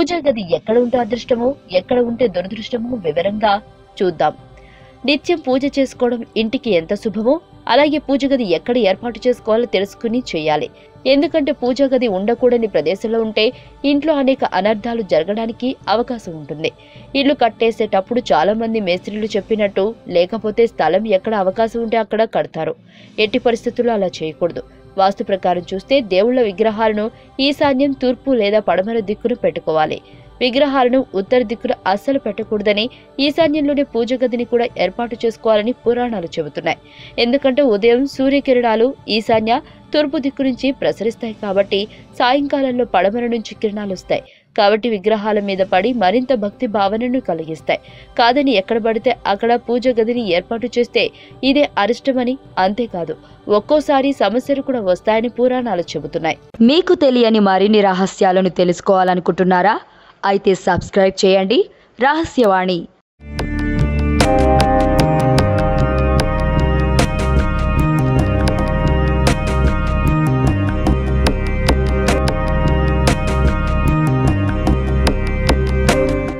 పూజా గది ఎక్కడ ఉంటే అదృష్టమో, ఎక్కడ ఉంటే దురదృష్టమో వివరంగా చూద్దాం. నిత్యం పూజ చేసుకోవడం ఇంటికి ఎంత శుభమో అలాగే పూజ గది ఎక్కడ ఏర్పాటు చేసుకోవాలో తెలుసుకుని చేయాలి. ఎందుకంటే పూజా గది ఉండకూడని ప్రదేశంలో ఉంటే ఇంట్లో అనేక అనర్థాలు జరగడానికి అవకాశం ఉంటుంది. ఇల్లు కట్టేసేటప్పుడు చాలా మంది మేస్త్రీలు చెప్పినట్టు లేకపోతే స్థలం ఎక్కడ అవకాశం ఉంటే అక్కడ కడతారు. ఎట్టి పరిస్థితుల్లో అలా చేయకూడదు. వాస్తు ప్రకారం చూస్తే దేవుళ్ల విగ్రహాలను ఈశాన్యం, తూర్పు లేదా పడమర దిక్కును పెట్టుకోవాలి. విగ్రహాలను ఉత్తర దిక్కున అస్సలు పెట్టకూడదని, ఈశాన్యంలోనే పూజ గదిని కూడా ఏర్పాటు చేసుకోవాలని పురాణాలు చెబుతున్నాయి. ఎందుకంటే ఉదయం సూర్యకిరణాలు ఈశాన్య, తూర్పు దిక్కు నుంచి ప్రసరిస్తాయి కాబట్టి సాయంకాలంలో పడమర నుంచి కిరణాలు వస్తాయి. కాబట్టి విగ్రహాల మీద పడి మరింత భక్తి భావనను కలిగిస్తాయి. కాదని ఎక్కడ పడితే అక్కడ పూజ గదిని ఏర్పాటు చేస్తే ఇదే అరిష్టమని, అంతేకాదు ఒక్కోసారి సమస్యలు కూడా వస్తాయని పురాణాలు చెబుతున్నాయి. మీకు తెలియని మరిన్ని రహస్యాలను తెలుసుకోవాలనుకుంటున్నారా? అయితే సబ్స్క్రైబ్ చేయండి రహస్యవాణి.